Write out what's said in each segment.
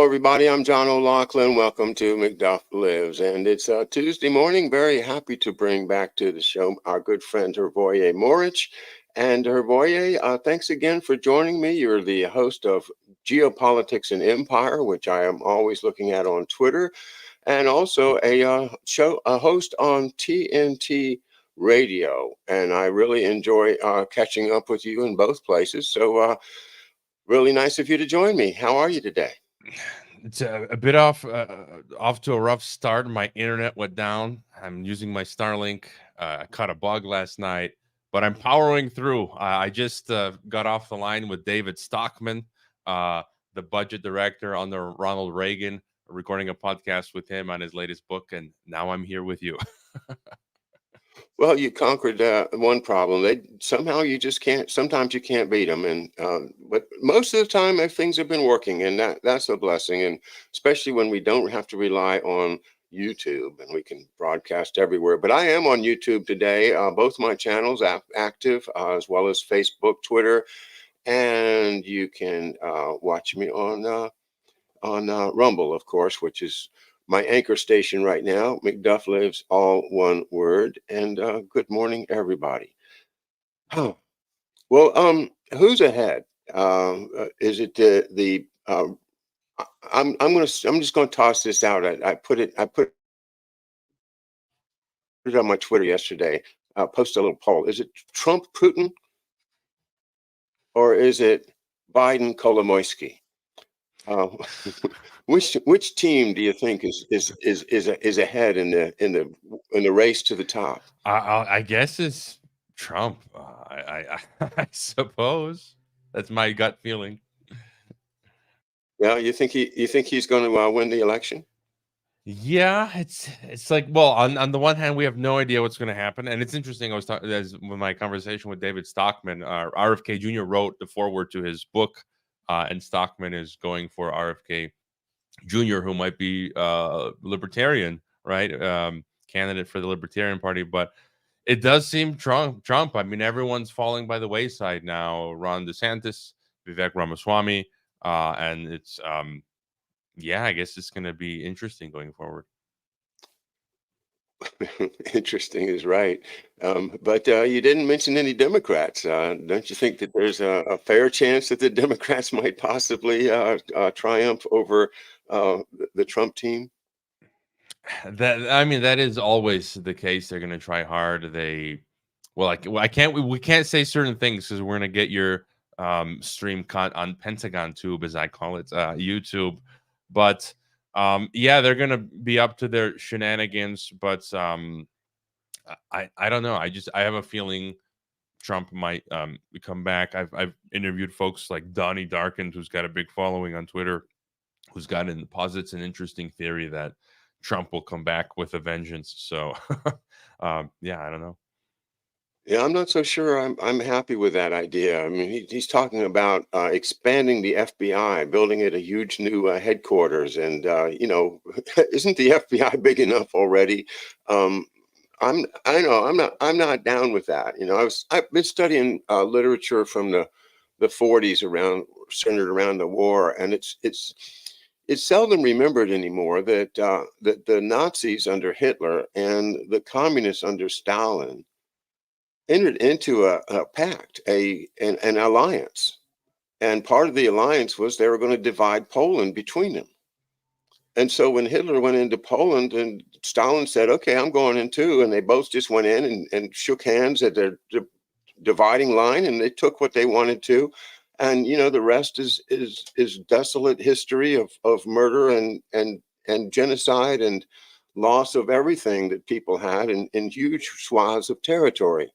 everybody. I'm John O'Loughlin. Welcome to McDuff Lives. And it's Tuesday morning. Very happy to bring back to the show our good friend, Hervoye Morić. And Hervoye, thanks again for joining me. You're the host of Geopolitics and Empire, which I am always looking at on Twitter, and also a host on TNT Radio. And I really enjoy catching up with you in both places. So really nice of you to join me. How are you today? It's a bit off to a rough start. My internet went down. I'm using my Starlink. I caught a bug last night, but I'm powering through. I just got off the line with David Stockman, the budget director under Ronald Reagan, recording a podcast with him on his latest book, and now I'm here with you. Well, you conquered one problem. Somehow you just can't. Sometimes you can't beat them, and but most of the time, things have been working, and that's a blessing. And especially when we don't have to rely on YouTube, and we can broadcast everywhere. But I am on YouTube today. Both my channels active, as well as Facebook, Twitter, and you can watch me on Rumble, of course, which is my anchor station right now. McDuff Lives, all one word. And good morning, everybody. Oh, well, who's ahead? Is it the? I'm just gonna toss this out. I put it on my Twitter yesterday. Posted a little poll. Is it Trump Putin or is it Biden Kolomoisky? Which team do you think is ahead in the race to the top? I guess it's Trump. I suppose that's my gut feeling. Yeah, you think he's going to win the election? Yeah, it's like, well, on the one hand, we have no idea what's going to happen, and it's interesting. I was talking with my conversation with David Stockman. RFK Jr. wrote the foreword to his book, and Stockman is going for RFK Jr., who might be libertarian, right? Candidate for the Libertarian Party, but it does seem Trump. I mean, everyone's falling by the wayside now. Ron DeSantis, Vivek Ramaswamy, and it's yeah, I guess it's going to be interesting going forward. Interesting is right. But you didn't mention any Democrats. Don't you think that there's a fair chance that the Democrats might possibly triumph over the Trump team? That is always the case. They're going to try hard. I can't. We can't say certain things because we're going to get your stream on Pentagon Tube, as I call it, YouTube. But yeah, they're going to be up to their shenanigans. But I don't know. I have a feeling Trump might come back. I've interviewed folks like Donnie Darkins, who's got a big following on Twitter, who's posits an interesting theory that Trump will come back with a vengeance. So yeah, I don't know. Yeah, I'm not so sure I'm happy with that idea. I mean, he's talking about expanding the FBI, building it a huge new headquarters, and isn't the FBI big enough already? I'm not down with that. I've been studying literature from the 40s centered around the war, and it's seldom remembered anymore that that the Nazis under Hitler and the communists under Stalin entered into a pact, an alliance. And part of the alliance was they were going to divide Poland between them. And so when Hitler went into Poland and Stalin said, okay, I'm going in too. And they both just went in and shook hands at their dividing line, and they took what they wanted to. And, the rest is desolate history of murder and genocide and loss of everything that people had in huge swaths of territory.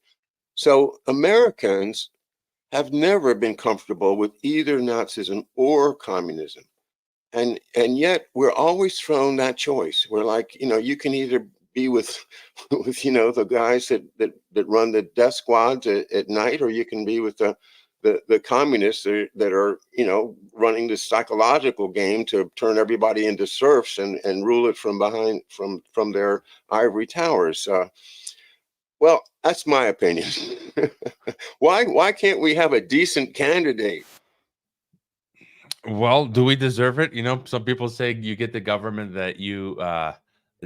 So Americans have never been comfortable with either Nazism or communism. And yet we're always thrown that choice. We're like, you can either be with the guys that run the death squads at night, or you can be with the communists that are running this psychological game to turn everybody into serfs and rule it from behind from their ivory towers. Well, that's my opinion. Why can't we have a decent candidate? Well, do we deserve it? Some people say you get the government that you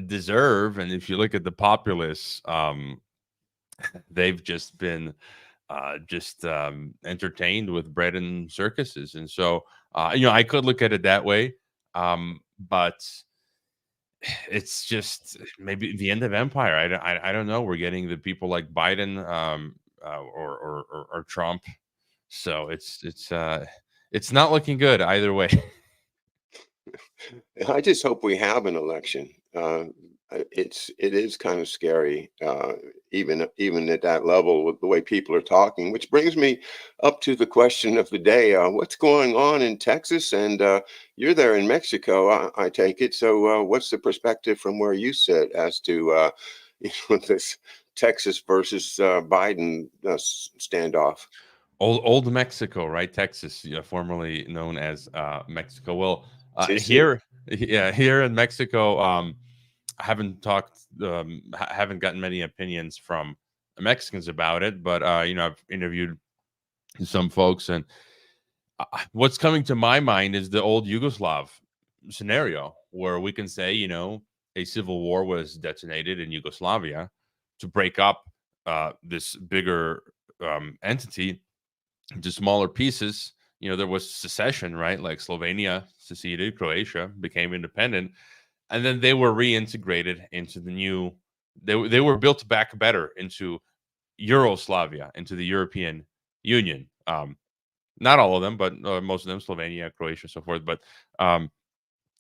deserve, and if you look at the populace, they've just been just entertained with bread and circuses, and so I could look at it that way, but it's just maybe the end of empire. I don't know. We're getting the people like Biden, or Trump, so it's not looking good either way. I just hope we have an election. It is kind of scary, even at that level with the way people are talking. Which brings me up to the question of the day: what's going on in Texas? And you're there in Mexico, I take it. So, what's the perspective from where you sit as to this Texas versus Biden standoff? Old Mexico, right? Texas, yeah, formerly known as Mexico. Well, See, see. here, yeah, here in Mexico, I haven't talked, haven't gotten many opinions from Mexicans about it, but I've interviewed some folks, and what's coming to my mind is the old Yugoslav scenario, where we can say, a civil war was detonated in Yugoslavia to break up this bigger entity into smaller pieces. There was secession, right? Like Slovenia seceded, Croatia became independent, and then they were reintegrated into the new. They were built back better into Euroslavia, into the European Union. Not all of them, but most of them, Slovenia, Croatia, so forth. But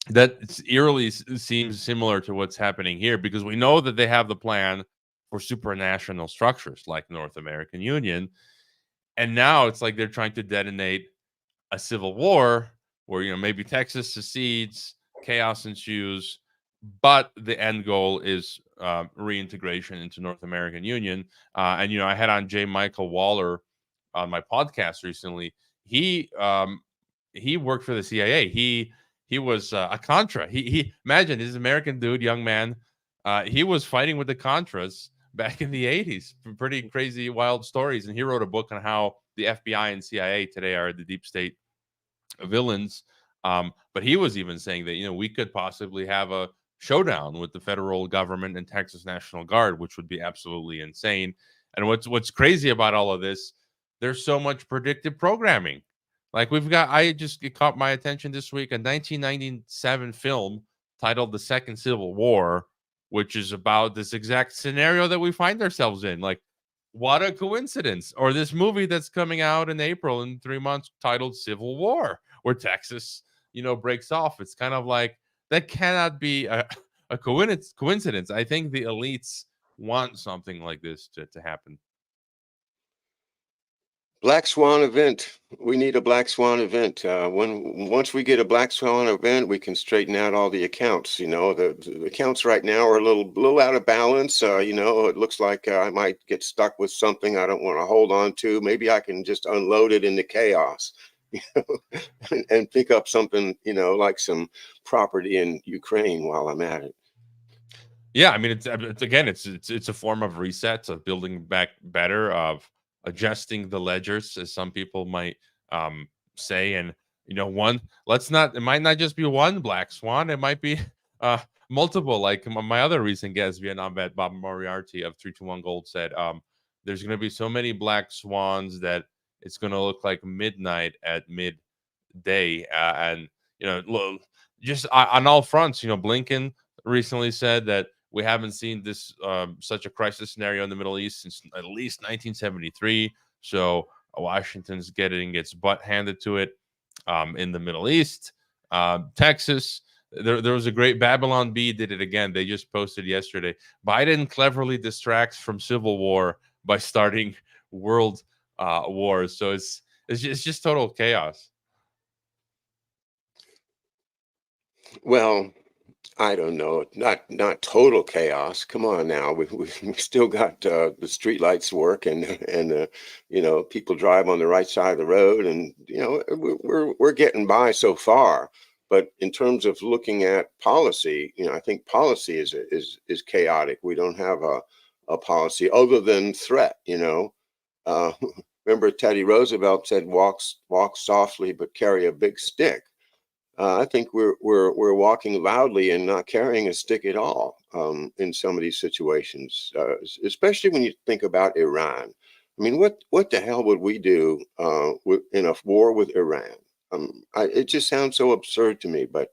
that eerily seems similar to what's happening here, because we know that they have the plan for supranational structures like North American Union, and now it's like they're trying to detonate a civil war where maybe Texas secedes, chaos ensues, but the end goal is reintegration into North American Union. And I had on J. Michael Waller on my podcast recently. He worked for the CIA. He was a Contra. He imagine this American dude, young man. He was fighting with the Contras back in the 80s. Pretty crazy, wild stories. And he wrote a book on how the FBI and CIA today are the deep state villains. But he was even saying that we could possibly have a showdown with the federal government and Texas National Guard, which would be absolutely insane. And what's crazy about all of this, there's so much predictive programming. Like it caught my attention this week, a 1997 film titled The Second Civil War, which is about this exact scenario that we find ourselves in. Like, what a coincidence. Or this movie that's coming out in April in 3 months titled Civil War, where Texas, breaks off. It's kind of like that cannot be a coincidence. I think the elites want something like this to happen. Black swan event. We need a black swan event. Once we get a black swan event, we can straighten out all the accounts. The accounts right now are a little out of balance. It looks like I might get stuck with something I don't want to hold on to. Maybe I can just unload it into chaos, and pick up something, like some property in Ukraine while I'm at it. Yeah, I mean, it's again, it's a form of reset, of building back better, of adjusting the ledgers, as some people might say. And one, let's not. It might not just be one black swan. It might be uh, multiple. Like my other recent guest, Vietnam vet Bob Moriarty of 321 Gold said, there's going to be so many black swans that it's going to look like midnight at midday, and just on all fronts. Blinken recently said that we haven't seen this such a crisis scenario in the Middle East since at least 1973. So Washington's getting its butt handed to it in the Middle East. Texas, there was a great Babylon Bee did it again. They just posted yesterday. Biden cleverly distracts from civil war by starting world wars. So it's just total chaos. Well, I don't know. Not total chaos. Come on now. We still got the street lights work, and people drive on the right side of the road, and we're getting by so far. But in terms of looking at policy, I think policy is chaotic. We don't have a policy other than threat. Uh, remember Teddy Roosevelt said, walk softly, but carry a big stick. I think we're walking loudly and not carrying a stick at all in some of these situations, especially when you think about Iran. I mean, what the hell would we do in a war with Iran? It just sounds so absurd to me. But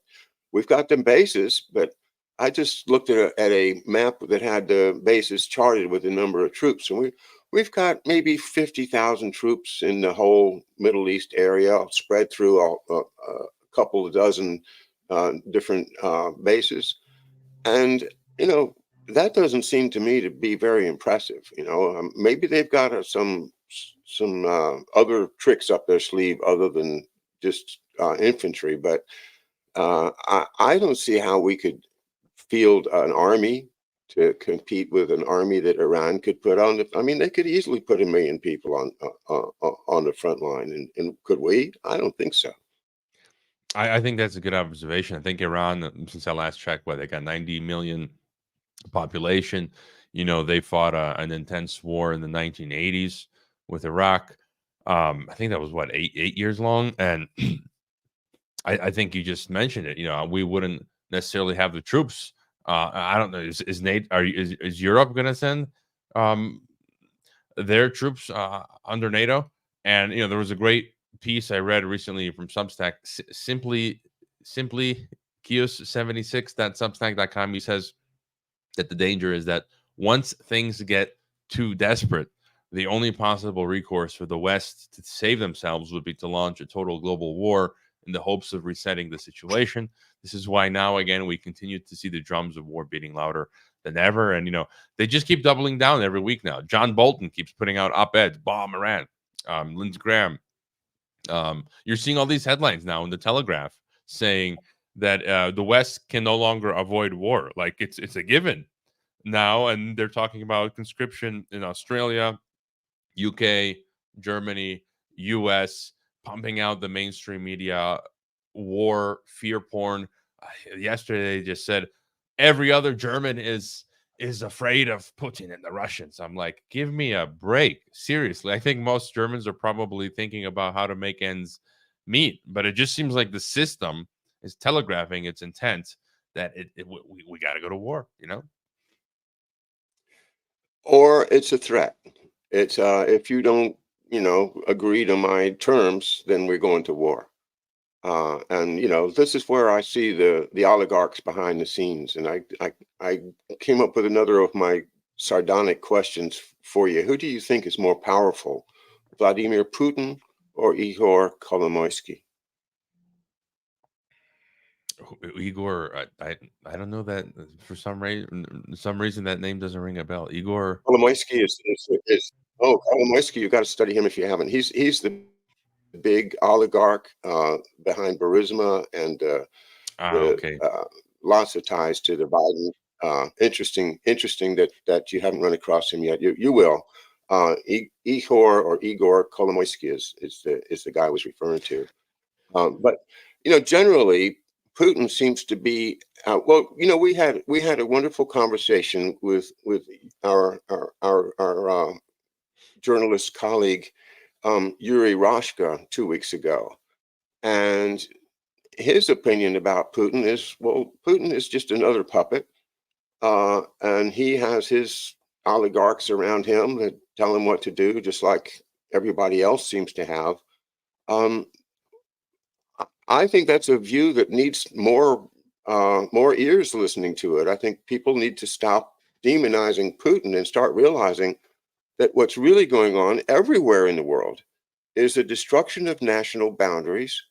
we've got them bases. But I just looked at a map that had the bases charted with the number of troops, and we've got maybe 50,000 troops in the whole Middle East area, spread through a couple of dozen different bases. And, that doesn't seem to me to be very impressive. Maybe they've got some other tricks up their sleeve other than just infantry. But I don't see how we could field an army to compete with an army that Iran could put on. I mean, they could easily put 1 million people on the front line. And could we? I don't think so. I think that's a good observation. I think Iran, since I last checked, they got 90 million population. They fought an intense war in the 1980s with Iraq. I think that was eight years long. And I think you just mentioned it. We wouldn't necessarily have the troops. I don't know. Is Nate? Is Europe going to send their troops under NATO? And there was a great piece I read recently from Substack. Simply Kios76.substack.com. He says that the danger is that once things get too desperate, the only possible recourse for the West to save themselves would be to launch a total global war in the hopes of resetting the situation. This is why now, again, we continue to see the drums of war beating louder than ever. And, they just keep doubling down every week now. John Bolton keeps putting out op-eds, bomb Iran. Lindsey Graham. You're seeing all these headlines now in the Telegraph saying that the West can no longer avoid war. Like it's a given now. And they're talking about conscription in Australia, UK, Germany, US, pumping out the mainstream media, war, fear porn. Yesterday, they just said every other German is afraid of Putin and the Russians. I'm like, give me a break. Seriously, I think most Germans are probably thinking about how to make ends meet, but it just seems like the system is telegraphing its intent that we got to go to war. Or it's a threat. It's if you don't, agree to my terms, then we're going to war. And this is where I see the oligarchs behind the scenes. And I came up with another of my sardonic questions for you. Who do you think is more powerful, Vladimir Putin or Igor Kolomoisky? Igor, I don't know that for some reason that name doesn't ring a bell. Igor. Kolomoisky is Kolomoisky. You got to study him if you haven't. He's the big oligarch behind Burisma and Okay. lots of ties to the Biden. Interesting that you haven't run across him yet. You will. Igor Kolomoisky is the guy I was referring to. But generally, Putin seems to be we had a wonderful conversation with our journalist colleague Yuri Rashka 2 weeks ago, and his opinion about Putin is, Putin is just another puppet, and he has his oligarchs around him that tell him what to do, just like everybody else seems to have. I think that's a view that needs more ears listening to it. I think people need to stop demonizing Putin and start realizing that what's really going on everywhere in the world is the destruction of national boundaries,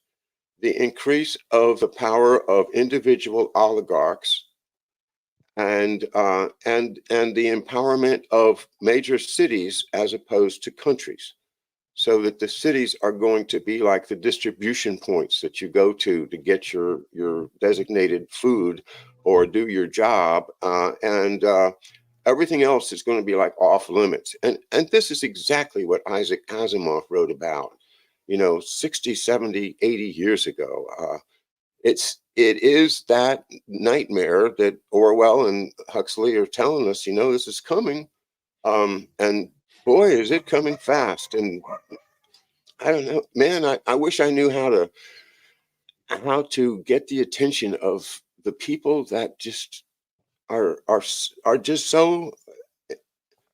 the increase of the power of individual oligarchs, and the empowerment of major cities as opposed to countries, so that the cities are going to be like the distribution points that you go to get your designated food or do your job, and everything else is going to be like off limits. And this is exactly what Isaac Asimov wrote about, 60, 70, 80 years ago. It is that nightmare that Orwell and Huxley are telling us, this is coming. And boy, is it coming fast. And I don't know, man, I wish I knew how to get the attention of the people that just are just so,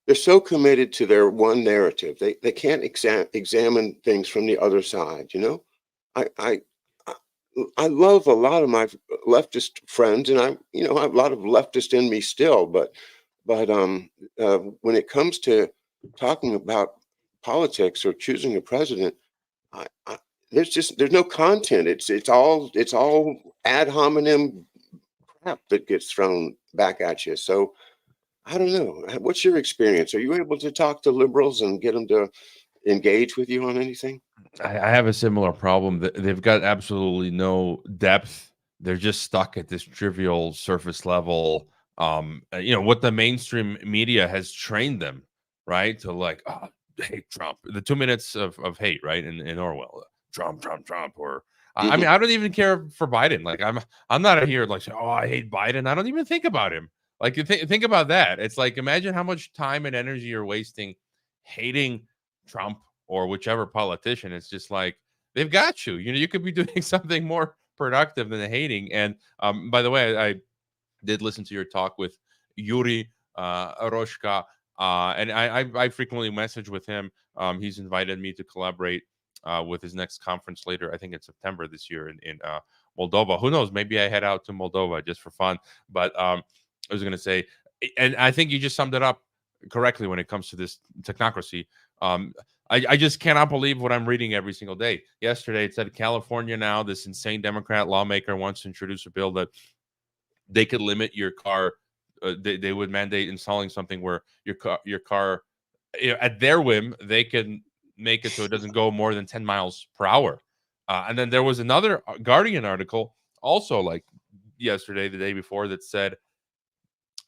they're so committed to their one narrative. They can't examine things from the other side, you know? I I I I love a lot of my leftist friends, and I have a lot of leftist in me still, but when it comes to talking about politics or choosing a president, I there's no content. It's all ad hominem crap that gets thrown back at you. So I don't know. What's your experience? Are you able to talk to liberals and get them to engage with you on anything? I have a similar problem. They've got absolutely no depth. They're just stuck at this trivial surface level. What the mainstream media has trained them, right? To like, oh, hate Trump. The 2 minutes of hate, right? In Orwell, Trump, Trump, Trump. Or I mean, Mhm. I don't even care for Biden. Like, I'm not here like, oh, I hate Biden. I don't even think about him. Like, you think about that. It's like, imagine how much time and energy you're wasting hating Trump or whichever politician. It's just like they've got you. You could be doing something more productive than hating. And by the way, I did listen to your talk with Yuri Aroshka, and I frequently message with him. He's invited me to collaborate with his next conference later. I think in September this year in Moldova. Who knows? Maybe I head out to Moldova just for fun. But I was going to say, and I think you just summed it up correctly when it comes to this technocracy. Um, I just cannot believe what I'm reading every single day. Yesterday, it said California now, this insane Democrat lawmaker wants to introduce a bill that they could limit your car. They would mandate installing something where your car, at their whim, they can make it so it doesn't go more than 10 miles per hour. And then there was another Guardian article also like yesterday, the day before, that said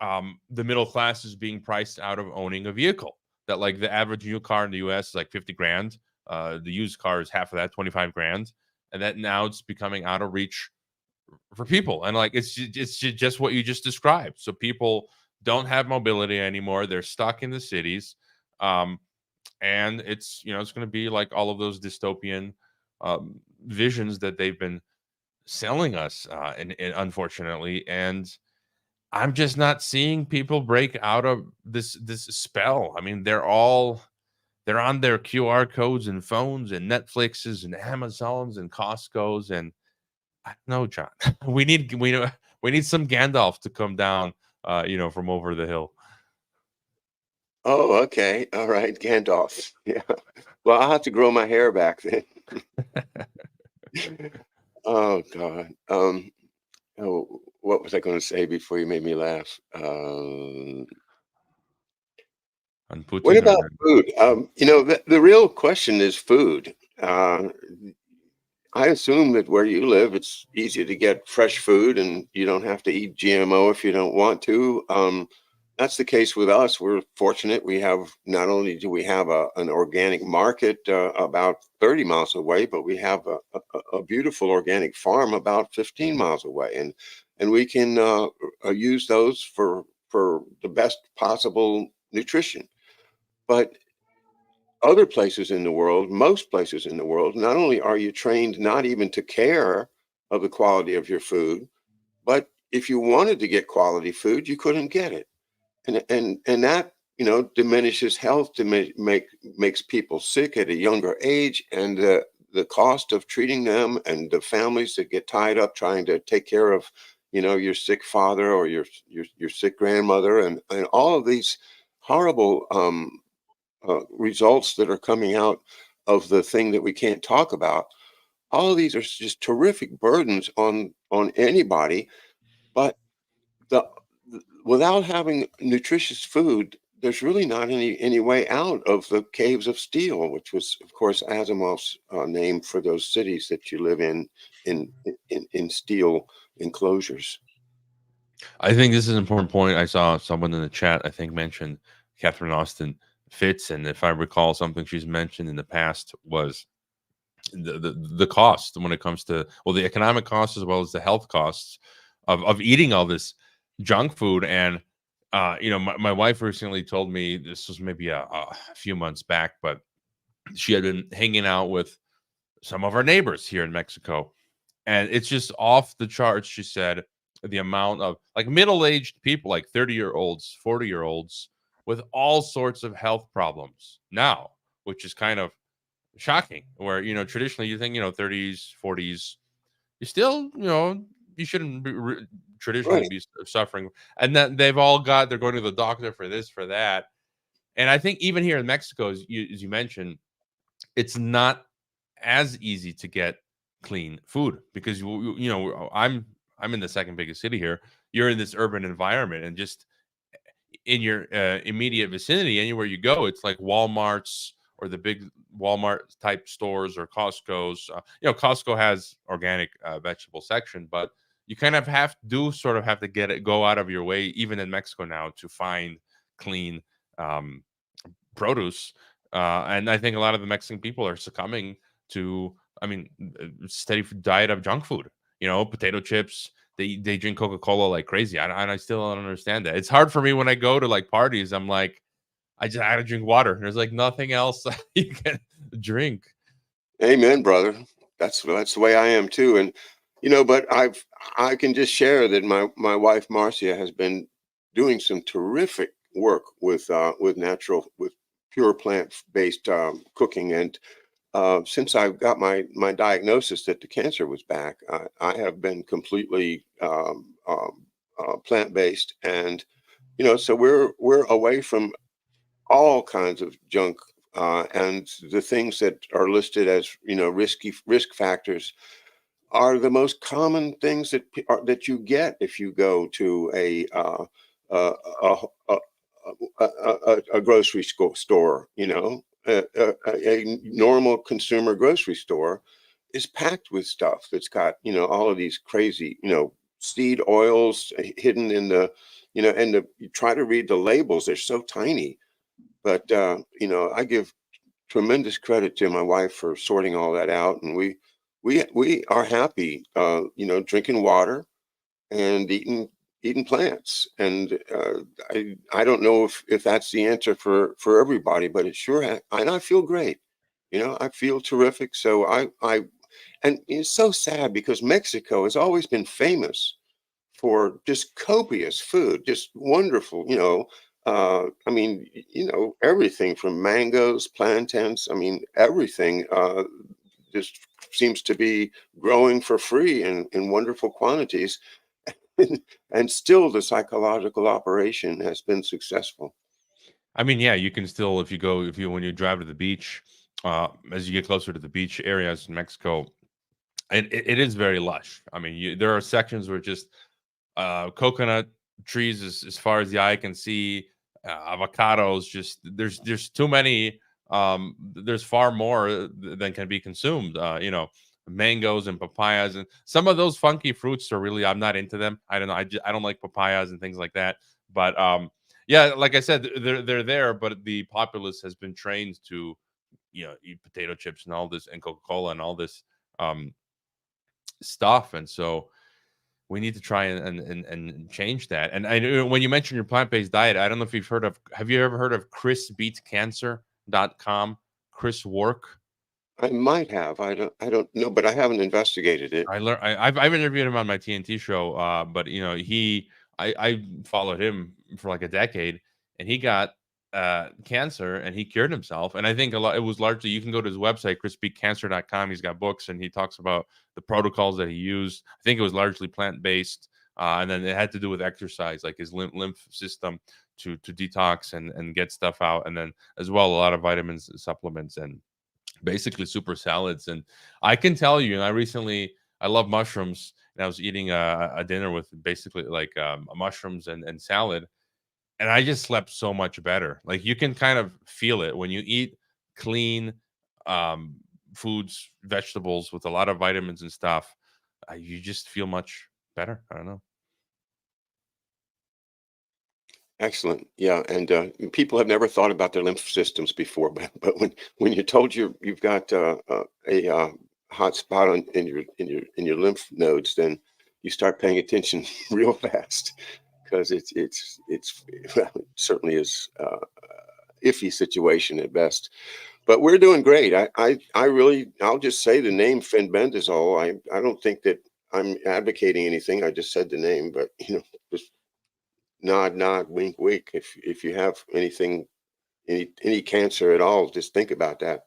the middle class is being priced out of owning a vehicle. That like the average new car in the U.S. is like 50 grand. The used car is half of that, 25 grand, and that now it's becoming out of reach for people. And like it's just what you just described. So people don't have mobility anymore. They're stuck in the cities, um, and it's going to be like all of those dystopian visions that they've been selling us, and unfortunately, and I'm just not seeing people break out of this spell. I mean, they're on their QR codes and phones and Netflixes and Amazons and Costco's, and I don't know, John. We need some Gandalf to come down, from over the hill. Oh, okay. All right, Gandalf. Yeah. Well, I'll have to grow my hair back then. Oh God. Oh, what was I going to say before you made me laugh? On What Putin, or about food? The real question is food. Uh, I assume that where you live, it's easy to get fresh food, and you don't have to eat GMO if you don't want to. That's the case with us. We're fortunate. We have not only do we have an organic market about 30 miles away, but we have a beautiful organic farm about 15 miles away, and we can use those for the best possible nutrition. But other places in the world, most places in the world, not only are you trained not even to care of the quality of your food, but if you wanted to get quality food, you couldn't get it. And that, diminishes health, makes people sick at a younger age, and the cost of treating them and the families that get tied up trying to take care of, your sick father or your sick grandmother, and all of these horrible results that are coming out of the thing that we can't talk about. All of these are just terrific burdens on anybody. But the without having nutritious food, there's really not any way out of the caves of steel, which was, of course, Asimov's name for those cities that you live in steel enclosures. I think this is an important point. I saw someone in the chat, I think, mentioned Catherine Austin Fitts, and if I recall, something she's mentioned in the past was the cost when it comes to, well, the economic costs as well as the health costs of eating all this junk food. And my wife recently told me, this was maybe a few months back, but she had been hanging out with some of our neighbors here in Mexico, and it's just off the charts. She said the amount of like middle-aged people, like 30-year-olds, 40-year-olds, with all sorts of health problems now, which is kind of shocking. Where traditionally you think 30s, 40s, you still you shouldn't be traditionally Right. be suffering, and then they're going to the doctor for this, for that. And I think even here in Mexico, as you mentioned, it's not as easy to get clean food because I'm in the second biggest city here. You're in this urban environment, and just in your immediate vicinity, anywhere you go, it's like Walmart's or the big Walmart type stores or Costco's. Costco has organic vegetable section, but you kind of sort of have to go out of your way, even in Mexico now, to find clean um, produce. And I think a lot of the Mexican people are succumbing to, I mean, steady diet of junk food. Potato chips. They drink Coca-Cola like crazy. I still don't understand that. It's hard for me when I go to like parties. I'm like, I gotta drink water. There's like nothing else you can drink. Amen, brother. That's the way I am too. And but I can just share that my wife Marcia has been doing some terrific work with pure plant based cooking. And since I got my diagnosis that the cancer was back, I have been completely plant based. And so we're away from all kinds of junk, and the things that are listed as risk factors are the most common things that you get if you go to a a, a, a grocery store. A normal consumer grocery store is packed with stuff that's got all of these crazy seed oils hidden in and you try to read the labels, they're so tiny. But I give tremendous credit to my wife for sorting all that out, and we are happy, drinking water and eating plants. And I don't know if that's the answer for everybody, but it sure and I feel great. I feel terrific. So and it's so sad because Mexico has always been famous for just copious food, just wonderful, I mean, everything from mangoes, plantains, I mean, everything just seems to be growing for free in wonderful quantities. And still the psychological operation has been successful. I mean, yeah, you can still, when you drive to the beach, as you get closer to the beach areas in Mexico, it is very lush. I mean, there are sections where just coconut trees as far as the eye can see, avocados. Just there's too many. There's far more than can be consumed. Mangoes and papayas, and some of those funky fruits are really, I'm not into them. I don't know. I don't like papayas and things like that. But yeah, like I said, they're there, but the populace has been trained to eat potato chips and all this, and Coca-Cola and all this um, stuff, and so we need to try and change that. And I know when you mentioned your plant-based diet, I don't know if have you ever heard of chrisbeatscancer.com? Chris Work. I might have. I don't know, but I haven't investigated it. I've interviewed him on my TNT show, but I followed him for like a decade, and he got cancer and he cured himself. And I think it was largely, you can go to his website, chrisbeatcancer.com. He's got books and he talks about the protocols that he used. I think it was largely plant-based, and then it had to do with exercise, like his lymph system to detox and get stuff out, and then as well a lot of vitamins, supplements, and basically super salads. And I can tell you, and I love mushrooms, and I was eating a dinner with basically like mushrooms and salad, and I just slept so much better. Like you can kind of feel it when you eat clean um, foods, vegetables with a lot of vitamins and stuff. You just feel much better. I don't know. Excellent. Yeah, and people have never thought about their lymph systems before, but when you're told you've got a hot spot in your lymph nodes, then you start paying attention real fast because well, it certainly is iffy situation at best. But we're doing great. I really, I'll just say the name fenbendazole. I don't think that I'm advocating anything. I just said the name, but just nod, nod, wink, wink. If you have anything, any cancer at all, just think about that.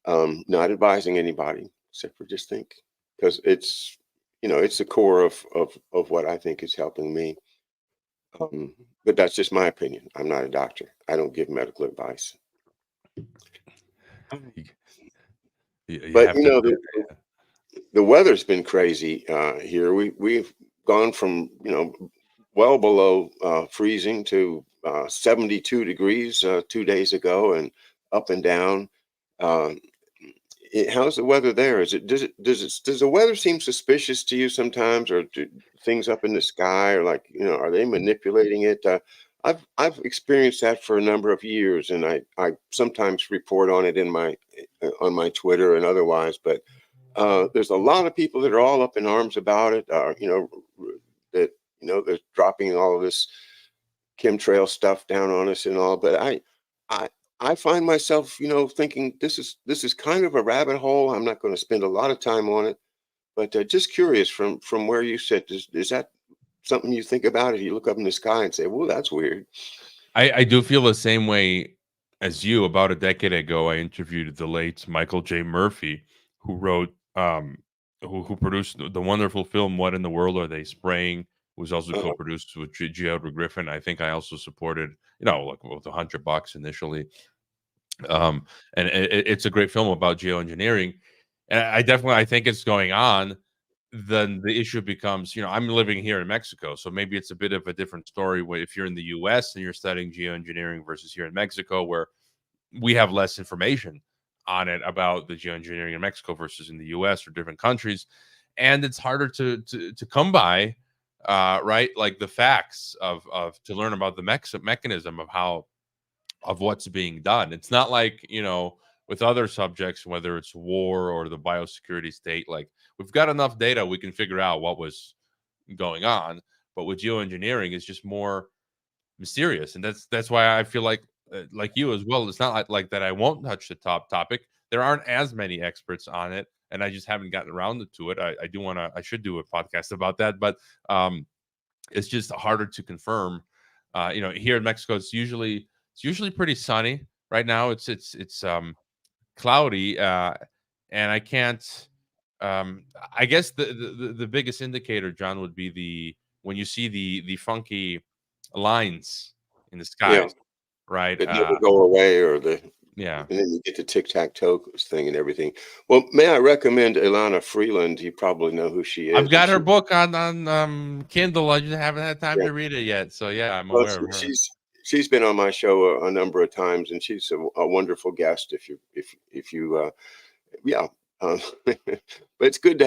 Not advising anybody, except for just think, because it's the core of what I think is helping me. But that's just my opinion. I'm not a doctor. I don't give medical advice. You, you But have to. the weather's been crazy here. We've gone from well below freezing to 72 degrees 2 days ago, and up and down. Uh, how's the weather there? Does the weather seem suspicious to you sometimes, or do things up in the sky, or like are they manipulating it? I've experienced that for a number of years, and I sometimes report on it on my Twitter and otherwise. But there's a lot of people that are all up in arms about it. That they're dropping all of this chemtrail stuff down on us and all. But I I find myself, thinking this is kind of a rabbit hole. I'm not going to spend a lot of time on it, but just curious from where you sit. Is that something you think about it? You look up in the sky and say, "Well, that's weird." I do feel the same way as you. About a decade ago, I interviewed the late Michael J. Murphy, who wrote, who produced the wonderful film "What in the World Are They Spraying?" Was also Uh, co-produced with Geopolitics Griffin. I think I also supported, like with $100 initially. And it's a great film about geoengineering, and I think it's going on. Then the issue becomes, I'm living here in Mexico, so maybe it's a bit of a different story if you're in the US and you're studying geoengineering versus here in Mexico, where we have less information on it about the geoengineering in Mexico versus in the US or different countries, and it's harder to come by, right, like the facts of to learn about the mechanism of what's being done. It's not like, with other subjects, whether it's war or the biosecurity state, like we've got enough data, we can figure out what was going on. But with geoengineering, it's just more mysterious. And that's why I feel like you as well. It's not like that I won't touch the topic. There aren't as many experts on it, and I just haven't gotten around to it. I should do a podcast about that, but it's just harder to confirm. Here in Mexico, it's usually pretty sunny. Right now, it's cloudy, and I can't. I guess the biggest indicator, John, would be when you see the funky lines in the yeah, skies, right? that never go away, or Yeah, and then you get the tic-tac-toe thing and everything. Well, may I recommend Ilana Freeland? You probably know who she I've is, and got her book on Kindle. I just haven't had time yeah, to read it yet. So yeah, I'm well, aware of her. she's been on my show a number of times, and she's a wonderful guest. If you yeah. But it's good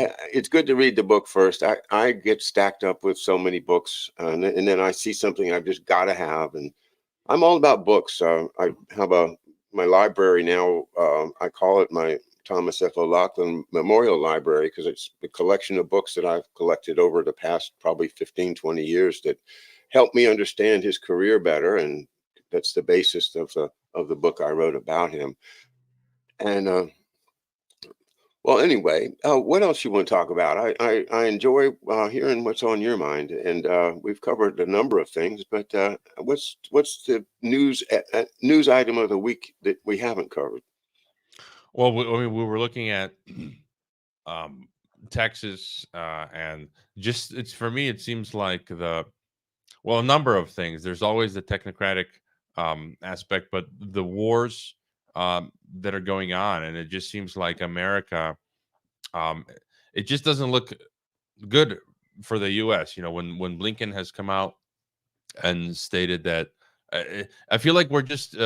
to read the book first. I get stacked up with so many books, and then I see something I've just got to have, and I'm all about books. I have my library now. I call it my Thomas F. O'Loughlin Memorial Library, because it's the collection of books that I've collected over the past probably 15, 20 years that helped me understand his career better, and that's the basis of the book I wrote about him. And well, anyway, what else you want to talk about? I enjoy hearing what's on your mind, and we've covered a number of things. But what's the news item of the week that we haven't covered? Well, I mean, we were looking at um, Texas, and just it's for me. It seems like a number of things. There's always the technocratic aspect, but the wars that are going on, and it just seems like America. Um, it just doesn't look good for the U.S. When Blinken has come out and stated that, I feel like we're just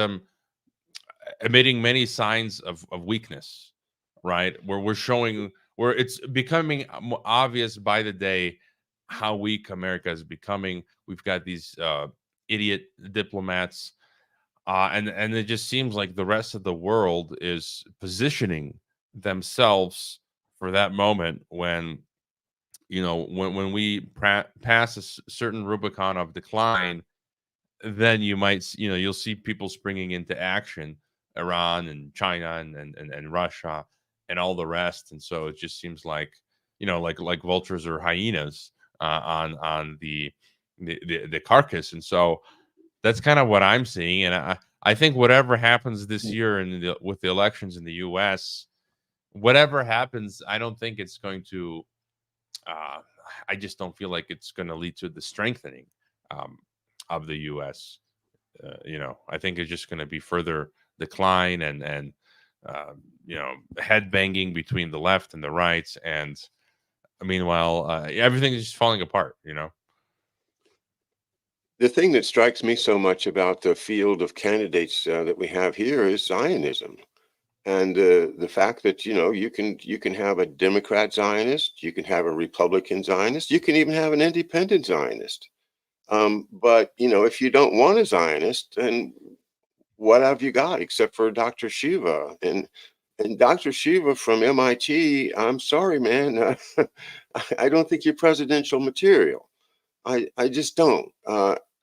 emitting many signs of weakness, right? Where it's becoming obvious by the day how weak America is becoming. We've got these idiot diplomats, and it just seems like the rest of the world is positioning themselves for that moment when when we pass a certain Rubicon of decline, then you'll see people springing into action, Iran and China and Russia and all the rest. And so it just seems like, like vultures or hyenas on the carcass. And so that's kind of what I'm seeing. And I think whatever happens this year with the elections in the US, whatever happens, I don't think it's going to uh, I just don't feel like it's going to lead to the strengthening um, of the U.S. I think it's just going to be further decline and head banging between the left and the right, and meanwhile everything is just falling apart. The thing that strikes me so much about the field of candidates that we have here is Zionism. And the fact that you can have a Democrat Zionist, you can have a Republican Zionist, you can even have an independent Zionist. But if you don't want a Zionist, then what have you got except for Dr. Shiva? And Dr. Shiva from MIT, I'm sorry, man, I don't think you're presidential material. I just don't.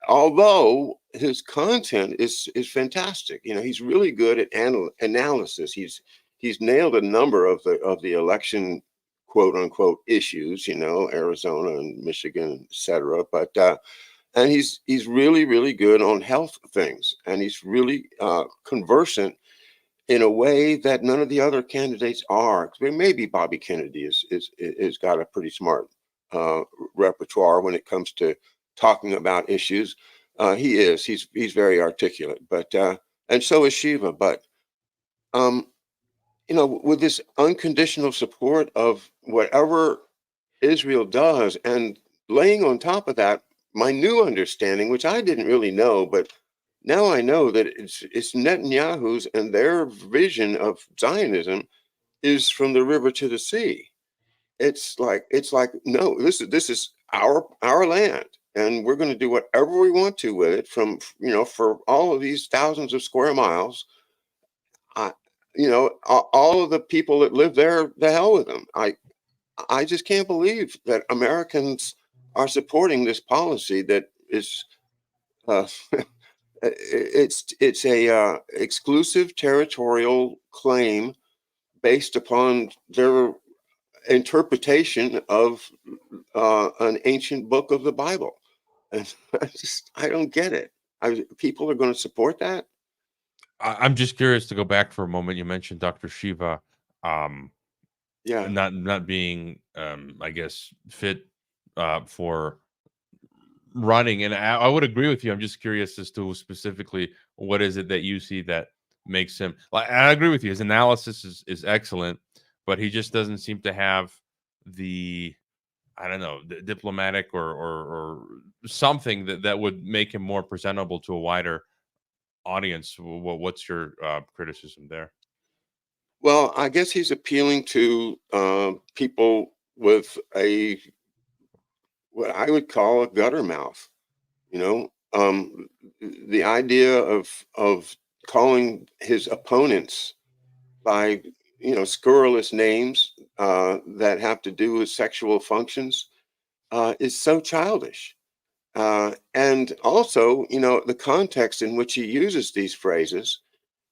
Although his content is fantastic. He's really good at analysis. He's nailed a number of the election quote unquote issues. Arizona and Michigan, et cetera. But and he's really really good on health things, and he's really conversant in a way that none of the other candidates are. Maybe Bobby Kennedy is got a pretty smart uh, repertoire when it comes to talking about issues. He is. He's very articulate, but and so is Shiva. But um, with this unconditional support of whatever Israel does, and laying on top of that, my new understanding, which I didn't really know, but now I know that it's Netanyahu's, and their vision of Zionism is from the river to the sea. It's like no, this is our land, and we're going to do whatever we want to with it, from for all of these thousands of square miles. I, all of the people that live there, the hell with them. I just can't believe that Americans are supporting this policy that is uh, it's a exclusive territorial claim based upon their interpretation of an ancient book of the Bible. And I don't get it. People are going to support that. I'm just curious to go back for a moment. You mentioned Dr. Shiva. Um, Yeah. not being I guess fit for running, and I would agree with you. I'm just curious as to specifically what is it that you see that makes him, like, I agree with you, his analysis is excellent, but he just doesn't seem to have the, I don't know, the diplomatic or something that would make him more presentable to a wider audience. What's your criticism there? Well, I guess he's appealing to people with a what I would call a gutter mouth. You know, the idea of calling his opponents by scurrilous names that have to do with sexual functions is so childish. And also, the context in which he uses these phrases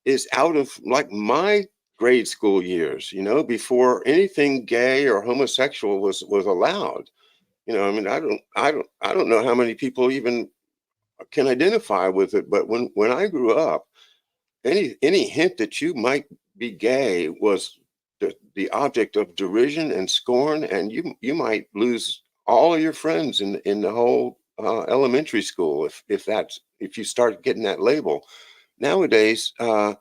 is out of like my grade school years, before anything gay or homosexual was allowed. I mean, I don't know how many people even can identify with it, but when I grew up, any hint that you might be gay was the object of derision and scorn, and you might lose all of your friends in the whole elementary school if you start getting that label. Nowadays, to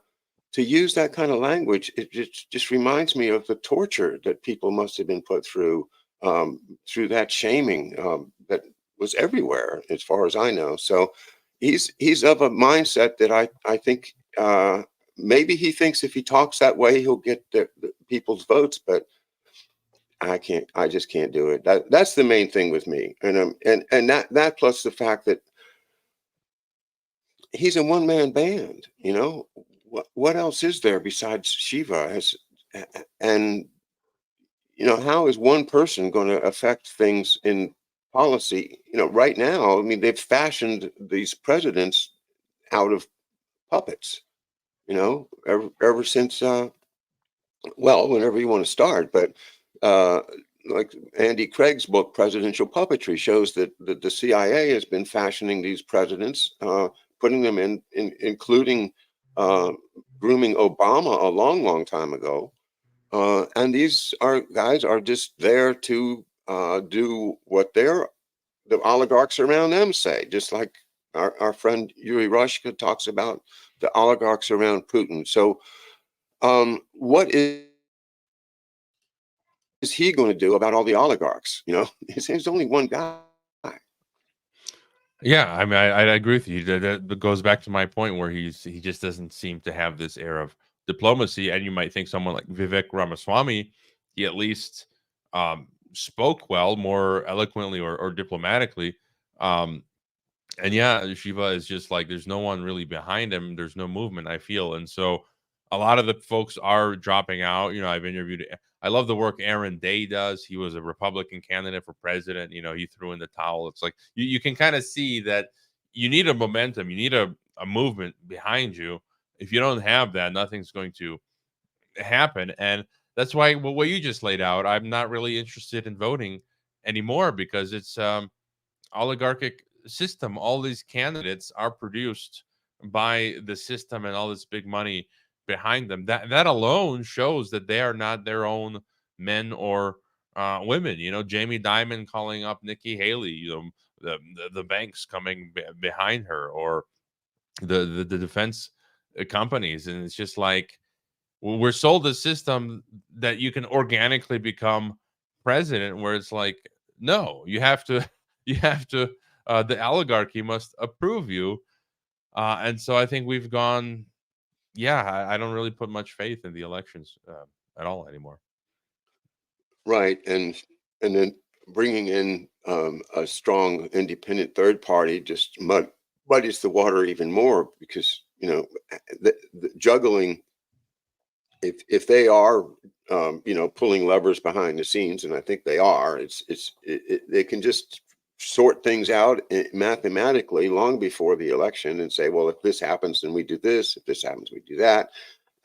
use that kind of language, it just reminds me of the torture that people must have been put through that shaming that was everywhere, as far as I know. So he's of a mindset that I think maybe he thinks if he talks that way he'll get the people's votes, but I just can't do it. That's the main thing with me, and that plus the fact that he's a one man band. What else is there besides Shiva? And how is one person going to affect things in policy? Right now, I mean, they've fashioned these presidents out of puppets, ever since, well, whenever you want to start, but uh, like Andy Craig's book, Presidential Puppetry, shows that the CIA has been fashioning these presidents, putting them including uh, grooming Obama a long, long time ago. And these guys are just there to do what the oligarchs around them say, just like our friend Yuri Rushka talks about the oligarchs around Putin. So, what is he going to do about all the oligarchs? There's only one guy. Yeah, I mean, I agree with you. That goes back to my point where he just doesn't seem to have this air of diplomacy. And you might think someone like Vivek Ramaswamy, he at least spoke well, more eloquently or diplomatically. Um, and yeah, Shiva is just like there's no one really behind him. There's no movement, I feel. And so a lot of the folks are dropping out. I've interviewed I love the work Aaron Day does. He was a Republican candidate for president. He threw in the towel. It's like you can kind of see that you need a momentum, you need a movement behind you. If you don't have that, nothing's going to happen. And that's why what you just laid out, I'm not really interested in voting anymore because it's oligarchic system. All these candidates are produced by the system and all this big money behind them. That alone shows that they are not their own men or women. Jamie Dimon calling up Nikki Haley. The banks coming behind her, or the defense companies, and it's just like we're sold a system that you can organically become president, where it's like, no, you have to you have to the oligarchy must approve you. And so I think we've gone, yeah, I don't really put much faith in the elections at all anymore. Right, and then bringing in a strong independent third party just muddies the water even more because the juggling, if they are pulling levers behind the scenes, and I think they are, they can just sort things out mathematically long before the election and say, well, if this happens, then we do this. If this happens, we do that.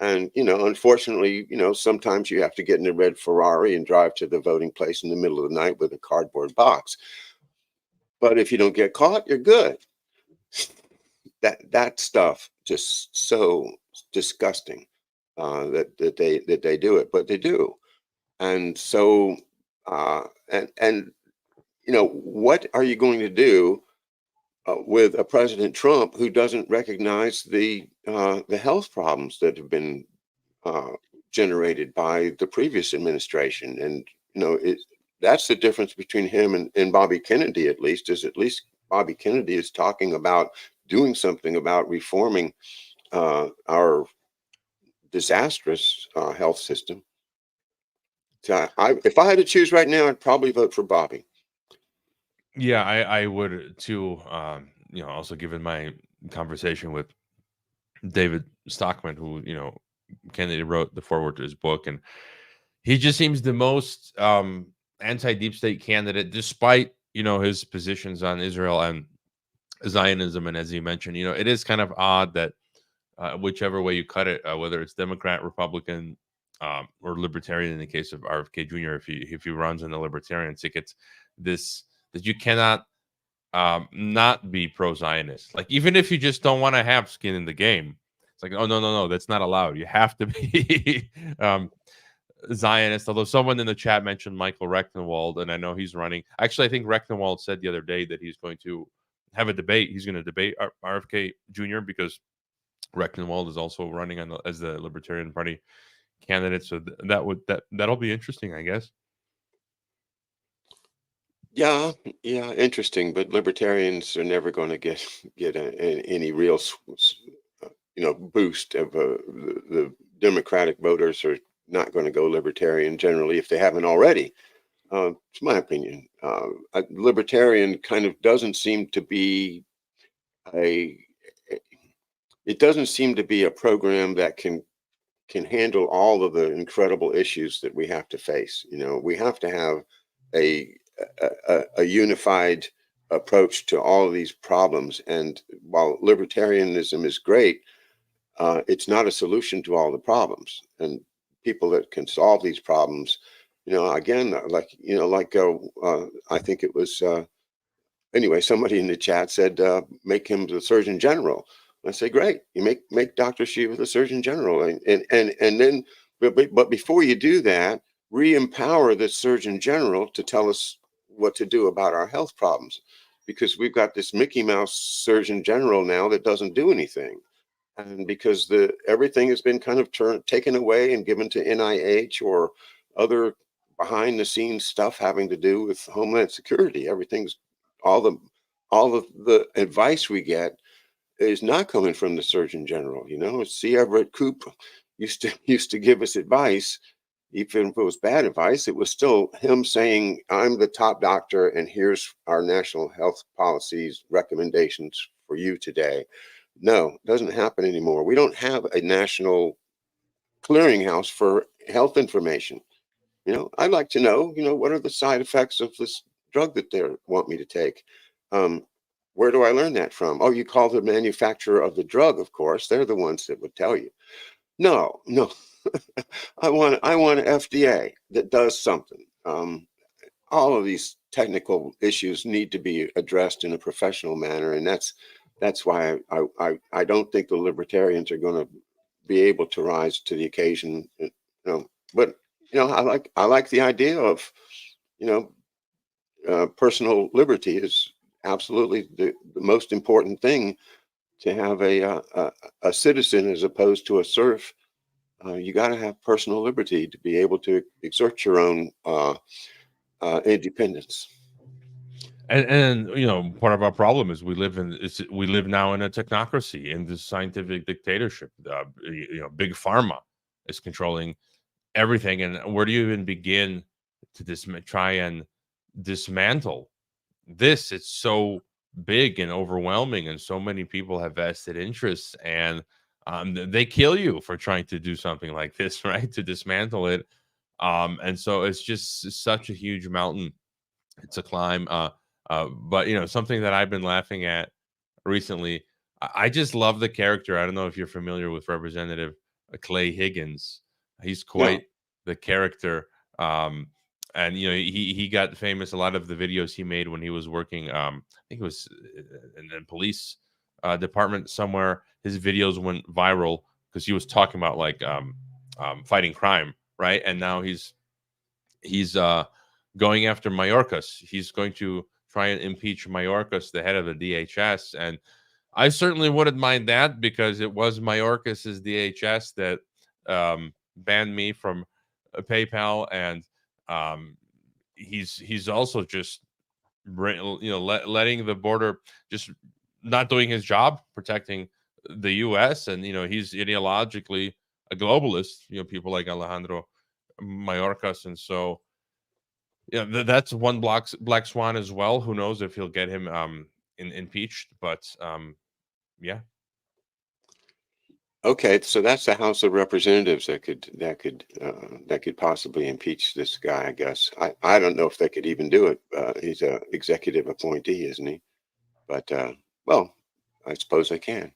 And unfortunately, sometimes you have to get in a red Ferrari and drive to the voting place in the middle of the night with a cardboard box. But if you don't get caught, you're good. That stuff just so disgusting that they do it, but they do. And so and what are you going to do with a President Trump who doesn't recognize the health problems that have been uh, generated by the previous administration? And that's the difference between him and Bobby Kennedy. At least Bobby Kennedy is talking about doing something about reforming our disastrous health system. So if I had to choose right now, I'd probably vote for Bobby. Yeah, I would too. Also given my conversation with David Stockman, who Kennedy wrote the foreword to his book, and he just seems the most anti-deep state candidate, despite his positions on Israel and Zionism. And as you mentioned, it is kind of odd that whichever way you cut it, whether it's Democrat, Republican, or Libertarian, in the case of RFK Jr., if he runs on the Libertarian ticket, this that you cannot not be pro-Zionist. Like even if you just don't want to have skin in the game, it's like, oh no, that's not allowed. You have to be Zionist. Although someone in the chat mentioned Michael Rectenwald, and I know he's running. Actually, I think Rectenwald said the other day that he's going to have a debate. He's going to debate RFK Jr. because Rectenwald is also running as the Libertarian Party candidate. So that'll be interesting, I guess. Yeah, yeah, interesting. But libertarians are never going to get any real boost of the Democratic voters are not going to go libertarian generally if they haven't already. It's my opinion. A libertarian kind of doesn't seem to be a. It doesn't seem to be a program that can can handle all of the incredible issues that we have to face. We have to have a a unified approach to all of these problems. And while libertarianism is great, it's not a solution to all the problems. And people that can solve these problems, again, I think it was anyway, somebody in the chat said, make him the Surgeon General. I say, great, you make Dr. Shiva the Surgeon General, and then, but before you do that, re-empower the Surgeon General to tell us what to do about our health problems, because we've got this Mickey Mouse Surgeon General now that doesn't do anything, and because everything has been kind of taken away and given to NIH or other behind the scenes stuff having to do with Homeland Security. Everything's all the all of the advice we get is not coming from the Surgeon General. C. Everett Koop used to give us advice. Even if it was bad advice, it was still him saying, I'm the top doctor and here's our national health policies recommendations for you today. No, it doesn't happen anymore. We don't have a national clearinghouse for health information. I'd like to know, what are the side effects of this drug that they want me to take? Where do I learn that from? Oh, you call the manufacturer of the drug, of course. They're the ones that would tell you. No, no. I want an FDA that does something. All of these technical issues need to be addressed in a professional manner, and that's why I don't think the libertarians are going to be able to rise to the occasion. But I like the idea of personal liberty is absolutely the most important thing to have a citizen as opposed to a serf. You got to have personal liberty to be able to exert your own independence. And part of our problem is we live now in a technocracy, in this scientific dictatorship. Big pharma is controlling everything, and where do you even begin to try and dismantle this? It's so big and overwhelming, and so many people have vested interests, and they kill you for trying to do something like this, right? To dismantle it. And so it's just such a huge mountain to climb. But something that I've been laughing at recently, I just love the character. I don't know if you're familiar with Representative Clay Higgins. He's No. quite the character. And he got famous. A lot of the videos he made when he was working, I think it was in the police department somewhere. His videos went viral because he was talking about like fighting crime, right? And now he's going after Mayorkas. He's going to try and impeach Mayorkas, the head of the DHS. And I certainly wouldn't mind that, because it was Mayorkas's DHS that banned me from PayPal, and he's also just letting the border, just not doing his job protecting the U.S. And he's ideologically a globalist. People like Alejandro Mayorkas, and so that's one black swan as well. Who knows if he'll get him impeached? But yeah. Okay, so that's the House of Representatives that could possibly impeach this guy. I guess I don't know if they could even do it. He's a executive appointee, isn't he? But well, I suppose they can.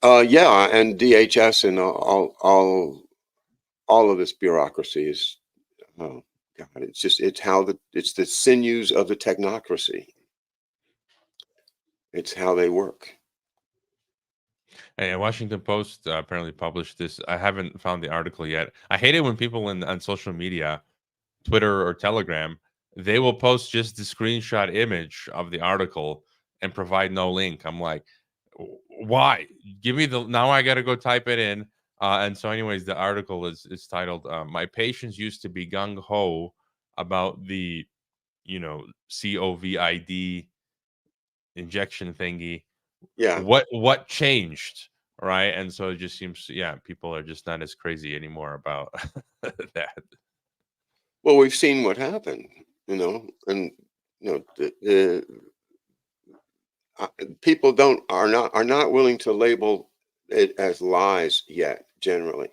Yeah, and DHS and all of this bureaucracy is, oh God, it's the sinews of the technocracy. It's how they work. And Washington Post apparently published this. I haven't found the article yet. I hate it when people on social media, Twitter or Telegram, they will post just the screenshot image of the article and provide no link. I'm like, why? Give me now I got to go type it in. And so anyways, the article is titled, My Patients Used to Be Gung Ho About the, COVID injection thingy. Yeah. What changed, right? And so it just seems, people are just not as crazy anymore about that. Well, we've seen what happened, and the people are not willing to label it as lies yet. Generally,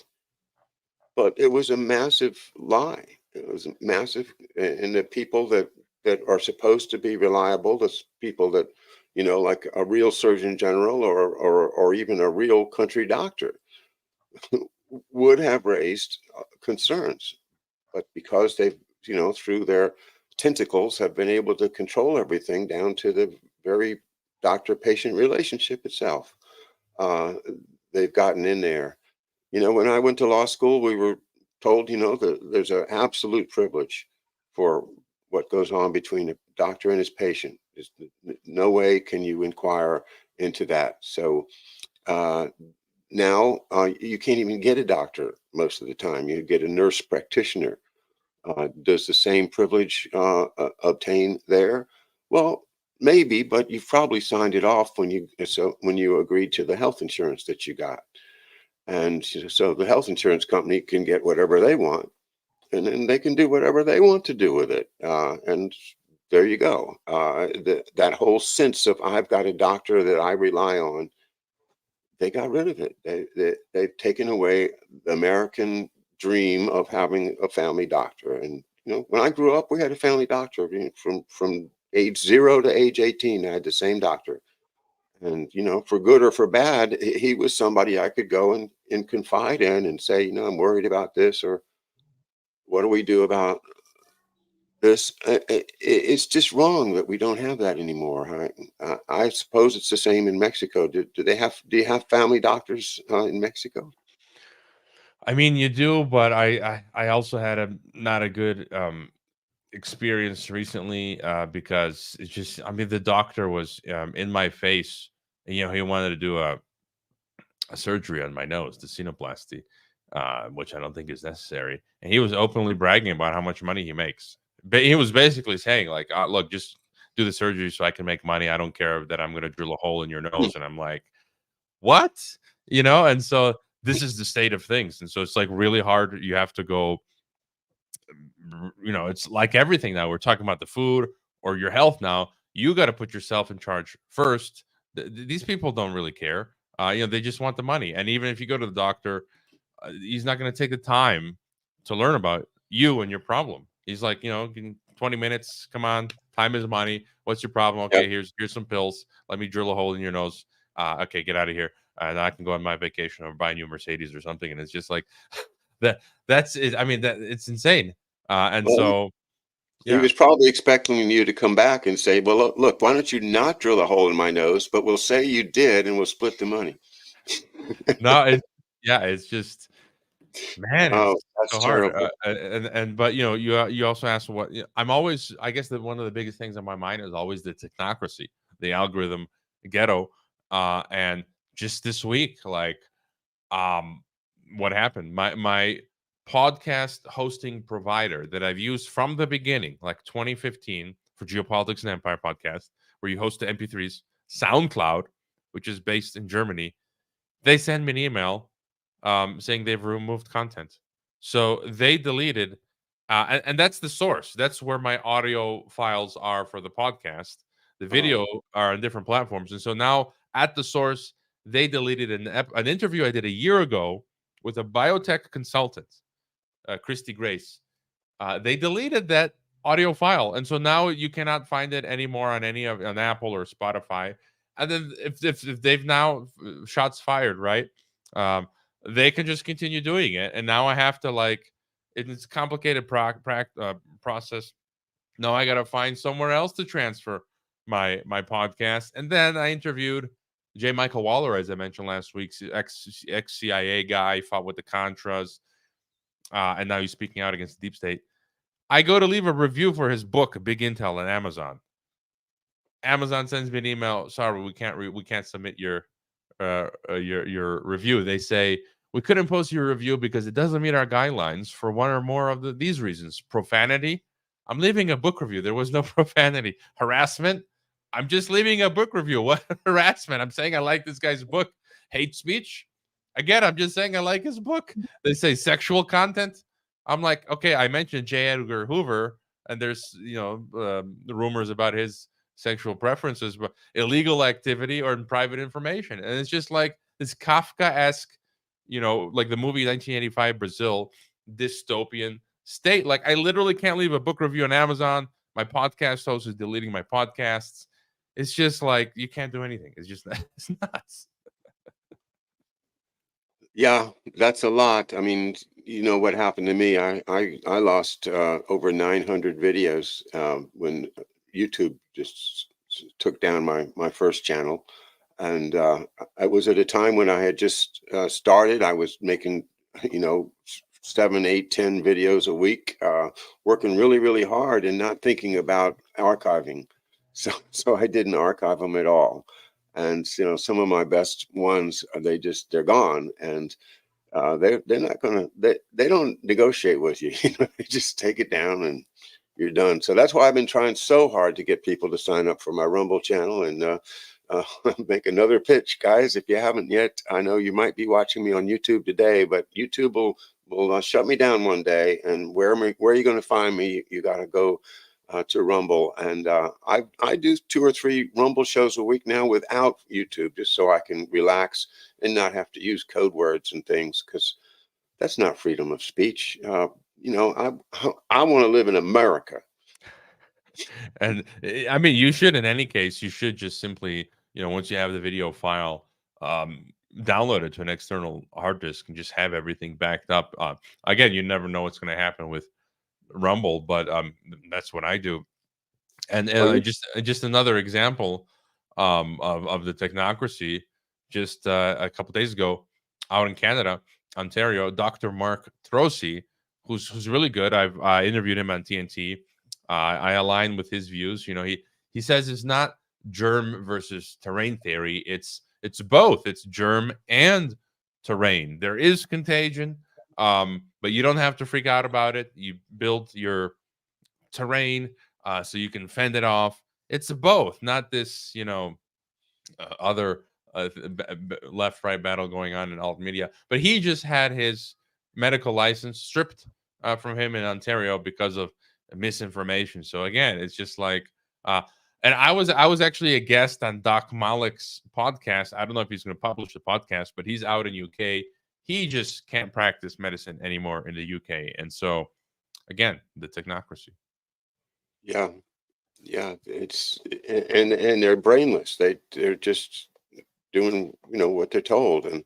but it was a massive lie. It was massive, and the people that are supposed to be reliable, the people that, like a real surgeon general or even a real country doctor, would have raised concerns, but because they've, through their tentacles, have been able to control everything down to the very doctor-patient relationship itself. Uh, they've gotten in there. When I went to law school, we were told, that there's an absolute privilege for what goes on between a doctor and his patient. There's no way can you inquire into that. So uh, now you can't even get a doctor most of the time. You get a nurse practitioner. Does the same privilege obtain there? Well, maybe, but you've probably signed it off when you agreed to the health insurance that you got. And so the health insurance company can get whatever they want, and then they can do whatever they want to do with it. And there you go. That whole sense of I've got a doctor that I rely on, they got rid of it. They've taken away the American dream of having a family doctor. And when I grew up, we had a family doctor. From age 0 to age 18. I had the same doctor. And, for good or for bad, he was somebody I could go and confide in and say, I'm worried about this, or what do we do about this? It's just wrong that we don't have that anymore. I suppose it's the same in Mexico. Do you have family doctors in Mexico? I mean, you do, but I also had a not a good experience recently because it's just, I mean, the doctor was in my face, and he wanted to do a surgery on my nose, the xenoplasty, which I don't think is necessary, and he was openly bragging about how much money he makes. But he was basically saying like, look, just do the surgery so I can make money. I don't care that I'm going to drill a hole in your Hmm. nose. And I'm like, what? And so this is the state of things, and so it's like really hard. You have to go, it's like everything now. We're talking about the food or your health now. You got to put yourself in charge first. These people don't really care. They just want the money. And even if you go to the doctor, he's not going to take the time to learn about you and your problem. He's like, 20 minutes. Come on, time is money. What's your problem? Yep. Okay, here's some pills. Let me drill a hole in your nose. Okay, get out of here. And I can go on my vacation or buy a new Mercedes or something. And it's just like that. That's it. I mean, that it's insane. And Well, so, he yeah. was probably expecting you to come back and say, well, look, why don't you not drill a hole in my nose, but we'll say you did and we'll split the money. No, yeah, it's just, man, Oh, it's that's so hard. terrible. But you also asked what, I'm always, I guess that one of the biggest things on my mind is always the technocracy, the algorithm ghetto. And just this week, like, um, what happened? My podcast hosting provider that I've used from the beginning, like 2015, for Geopolitics and Empire podcast, where you host the MP3s, SoundCloud, which is based in Germany, they send me an email saying they've removed content. So they deleted, and that's the source. That's where my audio files are for the podcast. The Oh, video are on different platforms, and so now at the source, they deleted an interview I did a year ago with a biotech consultant, Christy Grace. They deleted that audio file, and so now you cannot find it anymore on on Apple or Spotify. And then if they've now shots fired, right? Um, they can just continue doing it, and now I have to like, it's a complicated process. Now I got to find somewhere else to transfer my podcast, and then I interviewed J. Michael Waller, as I mentioned last week, ex CIA guy, fought with the Contras, and now he's speaking out against the deep state. I go to leave a review for his book, Big Intel, on Amazon. Amazon sends me an email. Sorry, we can't submit your review. They say we couldn't post your review because it doesn't meet our guidelines for one or more of these reasons: profanity. I'm leaving a book review. There was no profanity. Harassment. I'm just leaving a book review. What harassment? I'm saying I like this guy's book. Hate speech. Again, I'm just saying I like his book. They say sexual content. I'm like, okay, I mentioned J. Edgar Hoover, and there's the rumors about his sexual preferences, but illegal activity or private information. And it's just like this Kafka-esque like the movie 1985 Brazil, dystopian state. Like I literally can't leave a book review on Amazon. My podcast host is deleting my podcasts. It's just like you can't do anything. It's just it's nuts. Yeah, that's a lot. I mean, you know what happened to me? I lost over 900 videos when YouTube just took down my first channel, and I was at a time when I had just started. I was making, you know, 7, 8, 10 videos a week, working really, really hard and not thinking about archiving. So I didn't archive them at all. And you know, some of my best ones, they're gone, and they're not gonna they don't negotiate with you. You know, they just take it down and you're done. So that's why I've been trying so hard to get people to sign up for my Rumble channel and make another pitch, guys. If you haven't yet, I know you might be watching me on YouTube today, but YouTube will shut me down one day. And where are you going to find me? You got to go to Rumble, and I do 2 or 3 Rumble shows a week now without YouTube, just so I can relax and not have to use code words and things, because that's not freedom of speech. You know, I want to live in America. And I mean, you should, in any case, you should just simply, once you have the video file, download it to an external hard disk and just have everything backed up. Again, you never know what's going to happen with Rumble, but that's what I do. And just another example of the technocracy. Just a couple days ago, out in Canada, Ontario, Dr. Mark Trosi, who's really good. I've interviewed him on TNT. I align with his views. He says it's not germ versus terrain theory. It's both. It's germ and terrain. There is contagion, but you don't have to freak out about it. You build your terrain so you can fend it off. It's both, not this, other left right battle going on in alt media. But he just had his medical license stripped from him in Ontario because of misinformation. So again, it's just like and I was actually a guest on Doc Malick's podcast. I don't know if he's going to publish the podcast, but he's out in UK. He just can't practice medicine anymore in the UK. And so again, the technocracy. Yeah, yeah, it's and they're brainless. They're just doing, you know, what they're told. And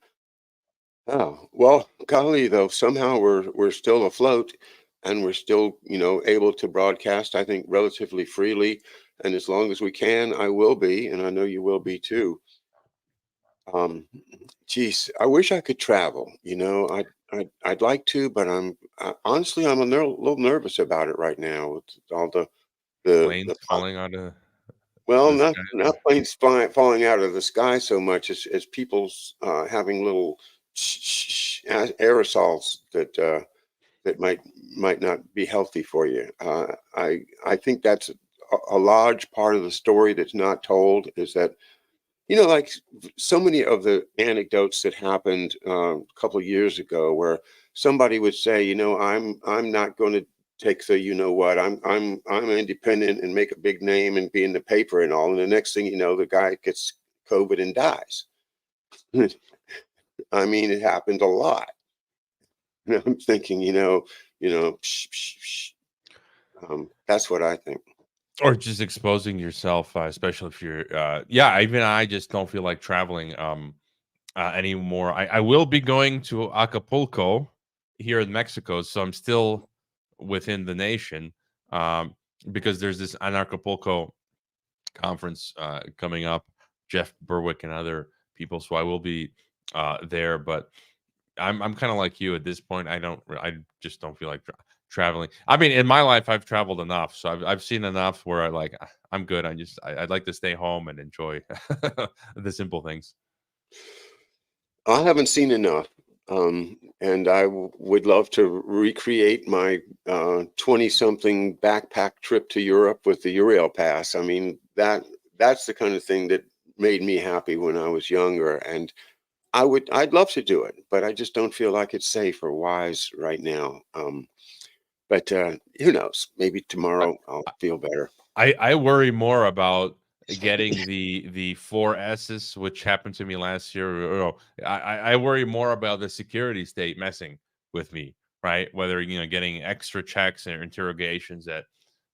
oh well, golly, though, somehow we're still afloat, and we're still, you know, able to broadcast, I think, relatively freely. And as long as we can, I will be, and I know you will be too. Um, Geez, I wish I could travel. You know, I'd like to, but honestly, I'm little nervous about it right now with all Planes the falling out of well, the sky. not planes falling out of the sky so much as people's having little aerosols that might not be healthy for you. I think that's a large part of the story that's not told, is that, you know, like so many of the anecdotes that happened a couple of years ago, where somebody would say, you know, I'm not going to take the, you know what, I'm independent and make a big name and be in the paper and all, and the next thing you know, the guy gets COVID and dies. I mean, it happened a lot. And I'm thinking, psh, psh, psh. That's what I think. Or just exposing yourself, especially if you're yeah, even I just don't feel like traveling anymore. I will be going to Acapulco here in Mexico, so I'm still within the nation, um, because there's this Anarchapulco conference coming up, Jeff Berwick and other people, so I will be there. But I'm kind of like you at this point. I just don't feel like traveling. I mean, in my life, I've traveled enough, so I've seen enough where I'm good. I'd like to stay home and enjoy the simple things. I haven't seen enough, and I would love to recreate my 20-something backpack trip to Europe with the Eurail Pass. I mean, that's the kind of thing that made me happy when I was younger, and I'd love to do it, but I just don't feel like it's safe or wise right now. But who knows? Maybe I, tomorrow I'll feel better. I worry more about getting the 4S's, which happened to me last year. I worry more about the security state messing with me, right? Whether getting extra checks or interrogations at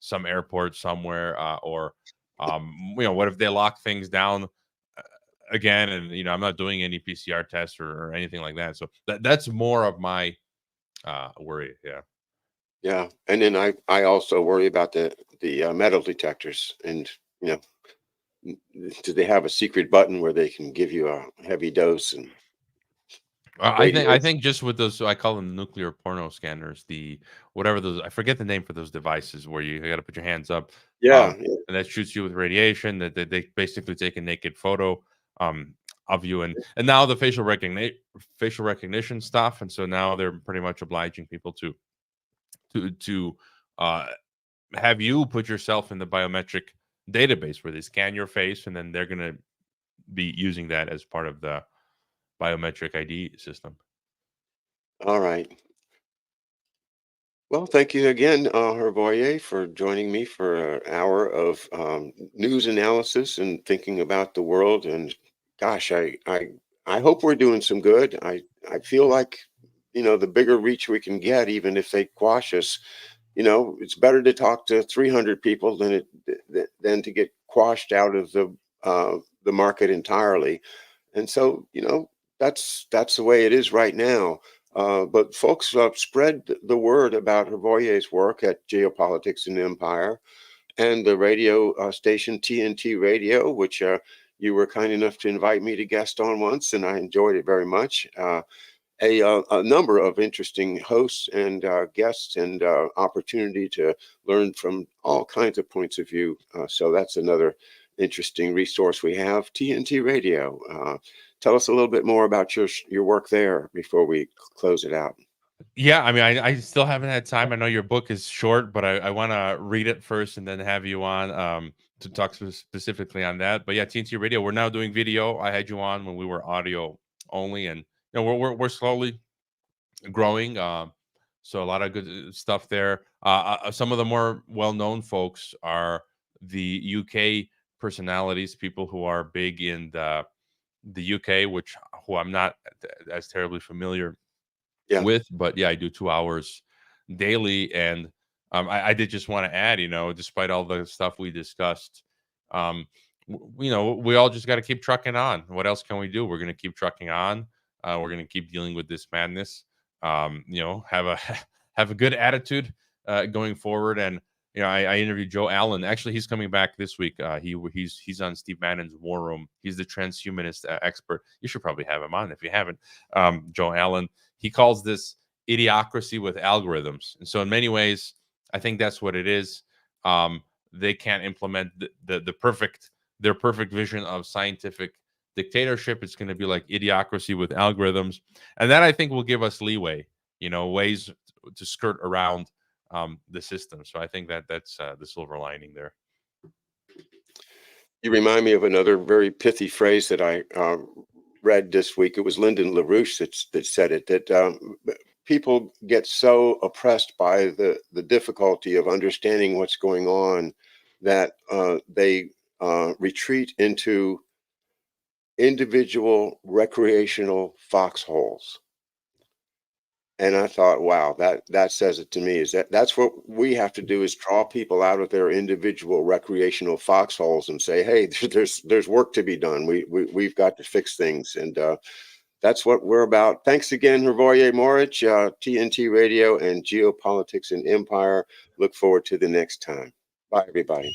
some airport somewhere, or what if they lock things down again, and I'm not doing any PCR tests or anything like that. So that's more of my worry. Yeah. Yeah, and then I also worry about the metal detectors, and you know, do they have a secret button where they can give you a heavy dose and I think radio? I think just with those, I call them nuclear porno scanners. The whatever those, I forget the name for those devices where you got to put your hands up, Yeah, yeah, and that shoots you with radiation. That they basically take a naked photo of you, and now the facial recognition stuff, and so now they're pretty much obliging people to uh, have you put yourself in the biometric database where they scan your face, and then they're going to be using that as part of the biometric ID system. all right. Well, thank you again, Hervoye, for joining me for an hour of news analysis and thinking about the world. And gosh, I hope we're doing some good. I feel like the bigger reach we can get, even if they quash us, it's better to talk to 300 people than to get quashed out of the market entirely. And so, that's the way it is right now. But folks, spread the word about Hervoye's work at Geopolitics and Empire and the radio station TNT Radio, which you were kind enough to invite me to guest on once, and I enjoyed it very much. A number of interesting hosts and guests, and opportunity to learn from all kinds of points of view. So that's another interesting resource we have, TNT Radio. Tell us a little bit more about your work there before we close it out. Yeah, I mean, I still haven't had time. I know your book is short, but I want to read it first and then have you on to talk specifically on that. But yeah, TNT Radio, we're now doing video. I had you on when we were audio only, and we're slowly growing. So a lot of good stuff there. Some of the more well-known folks are the UK personalities, people who are big in the UK, who I'm not as terribly familiar Yeah. with, but yeah, I do 2 hours daily. And I did just want to add, despite all the stuff we discussed, we all just got to keep trucking on. What else can we do? We're going to keep trucking on. We're going to keep dealing with this madness. Have a have a good attitude going forward. And I interviewed Joe Allen. Actually, he's coming back this week. He's on Steve Bannon's War Room. He's the transhumanist expert. You should probably have him on if you haven't. Joe Allen. He calls this idiocracy with algorithms, and so in many ways, I think that's what it is. They can't implement their perfect vision of scientific dictatorship. It's going to be like idiocracy with algorithms, and that I think will give us leeway, ways to skirt around the system. So I think that's the silver lining there. You remind me of another very pithy phrase that I read this week. It was Lyndon LaRouche that said it, that people get so oppressed by the difficulty of understanding what's going on that they retreat into individual recreational foxholes. And I thought, wow, that says it to me. That's what we have to do, is draw people out of their individual recreational foxholes and say, hey, there's work to be done. We've got to fix things, and that's what we're about. Thanks again, Hervoye Morić, TNT Radio and Geopolitics and Empire. Look forward to the next time. Bye, everybody.